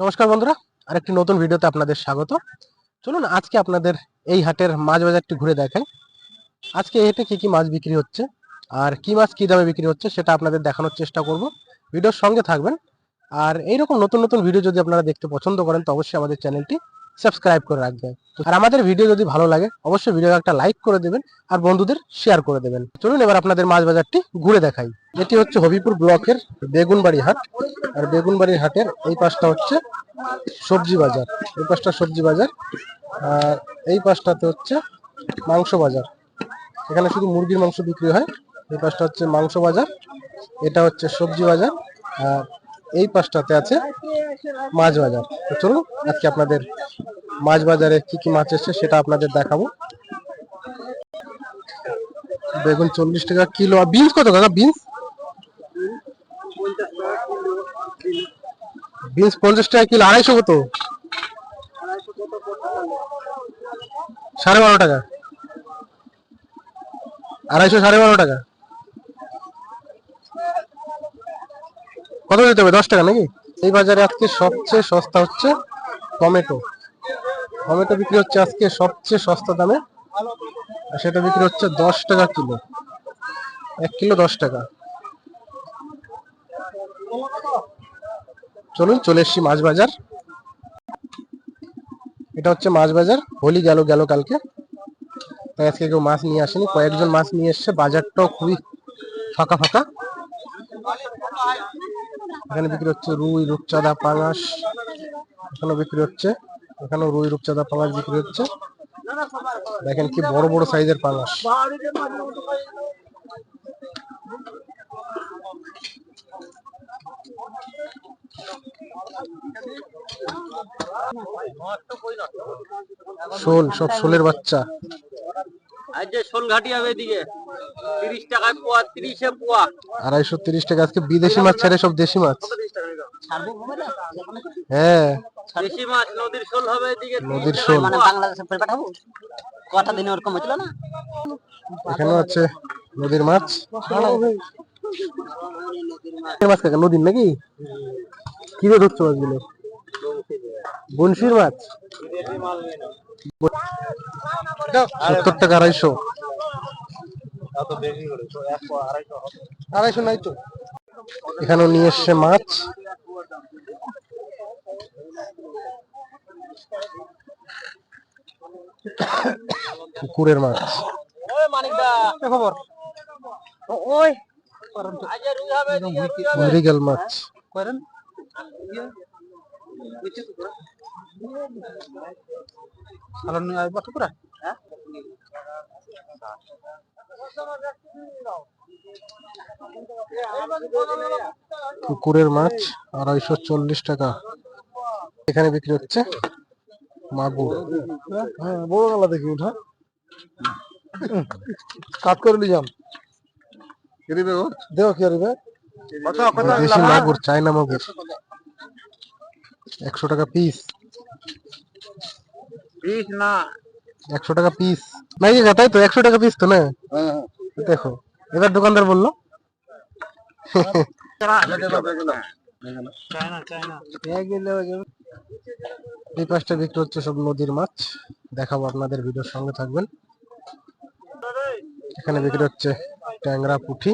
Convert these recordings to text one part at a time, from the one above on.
নমস্কার বন্ধুরা, আরেকটি নতুন ভিডিওতে আপনাদের স্বাগত। চলুন আজকে আপনাদের এই হাটের মাছ বাজারটি ঘুরে দেখাই। আজকে এই হাটে কি কি মাছ বিক্রি হচ্ছে আর কি মাছ কি দামে বিক্রি হচ্ছে সেটা আপনাদের দেখানোর চেষ্টা করব। ভিডিওর সঙ্গে থাকবেন। আর এইরকম নতুন নতুন ভিডিও যদি আপনারা দেখতে পছন্দ করেন তো অবশ্যই আমাদের চ্যানেলটি সাবস্ক্রাইব করে রাখবেন। আর আমাদের ভিডিও যদি ভালো লাগে অবশ্যই ভিডিওতে একটা লাইক করে দেবেন আর বন্ধুদের শেয়ার করে দেবেন। চলুন এবার আপনাদের মাছ বাজারটি ঘুরে দেখাই। এটি হচ্ছে হবিপুর ব্লকের বেগুনবাড়ি হাট। আর বেগুনবাড়ির হাটের এই পাশটা হচ্ছে সবজি বাজার, এই পাশটা সবজি বাজার, আর এই পাশটাতে হচ্ছে মাংস বাজার। এখানে শুধু মুরগির মাংস বিক্রি হয়। এই পাশটা হচ্ছে মাংস বাজার, এটা হচ্ছে সবজি বাজার, আর এই পাশটাতে আছে মাছ বাজার। তো চলুন আজকে আপনাদের মাছ বাজারে কি কি মাছ এসছে সেটা আপনাদের দেখাবো। বেগুন 40 টাকা কিলো। আর বিনস কত দাদা? বিনস 50 টাকা কিলো। 250 কত? 12.5 টাকা। 250 12.5 টাকা। কত দিতে হবে? 10 টাকা নাকি? এই বাজারে আজকে সবচেয়ে সস্তা হচ্ছে টমেটো। টমেটো বিক্রি হচ্ছে আজকে সবচেয়ে সস্তা দামে, আর সেটা বিক্রি হচ্ছে 10 টাকা কিলো। 1 কিলো 10 টাকা। চলুন চলে এসছি মাছ বাজার। এটা হচ্ছে মাছ বাজার। হোলি গেল কালকে, তাই আজকে কেউ মাছ নিয়ে আসেনি, কয়েকজন মাছ নিয়ে এসছে। বাজারটাও খুবই ফাঁকা ফাঁকা। এখানে বিক্রি হচ্ছে রুই, রূপচাঁদা, পাঙাশ। এখানেও বিক্রি হচ্ছে, এখানেও রুই, রূপচাঁদা, পাঙাশ বিক্রি হচ্ছে। দেখেন কি বড় বড় সাইজের পাঙাশ। শোল, সব শোলের বাচ্চা। আজ যে শোল ঘাটি হবে এদিকে 30 টাকা পোয়া, 30 এ পোয়া। 230 টাকা। আজকে বিদেশি মাছ ছেড়ে সব দেশি মাছ। হ্যাঁ, দেশি মাছ নদীর শোল হবে এদিকে। নদীর শোল মানে বাংলাদেশে পাঠাবো কটা দিন ওরকম হয়েছিল না। এখানে আছে নদীর মাছ। মাছ কাকা নদীর নাকি? কি রে ধরছো মাছগুলো? বনশির মাছ। 70 টাকা 250। 250 নাই তো। এখানেও নিয়ে এসছে মাছ। পুকুরের মাছ। খবর ওই মৃগেল মাছ। পুকুরের মাছ 240 টাকা। এখানে বিক্রি হচ্ছে মাগুর। হ্যাঁ, বড় গলা দেখি উঠা কাট করে নিয়ে যান। দেও কি আরবে দেশি মাগুর, চায়না মাগুর 100 টাকা পিস। পিস না 100 টাকা পিস নাই যে, তাই তো 100 টাকা পিস তো না। দেখো এবার দোকানদার বললো। এই পাশটা বিক্রি হচ্ছে সব নদীর মাছ, দেখাবো আপনাদের, ভিডিওর সঙ্গে থাকবেন। এখানে বিক্রি হচ্ছে ট্যাংরা, পুঁটি।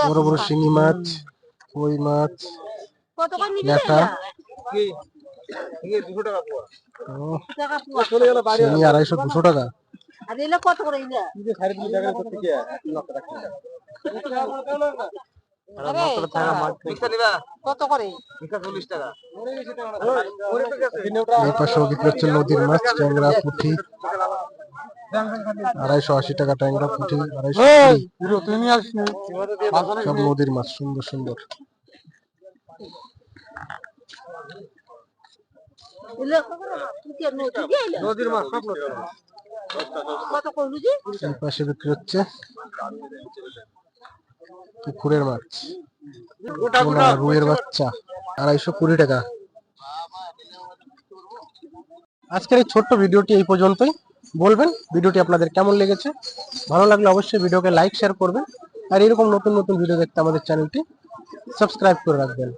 বড় বড় শিঙি মাছ, কই মাছ, ল্যাটা। শিঙি 250 200 টাকা। এই পাশেও বিক্রি হচ্ছে নদীর মাছ, ট্যাংরা, পুঁটি 280 টাকা। ট্যাংরা, পুঁটি 250। সব নদীর মাছ, সুন্দর সুন্দর। নদীর মাছ সব নদীর মাছ। এই পাশে বিক্রি হচ্ছে পুকুরের মাছ, গোটা পোনা, রুইয়ের বাচ্চা 220 টাকা। আজকের এই ছোট্ট ভিডিওটি এই পর্যন্তই। বলবেন ভিডিওটি আপনাদের কেমন লেগেছে। ভালো লাগলে অবশ্যই ভিডিওকে লাইক শেয়ার করবেন, আর এরকম নতুন নতুন ভিডিও দেখতে আমাদের চ্যানেলটি সাবস্ক্রাইব করে রাখবেন।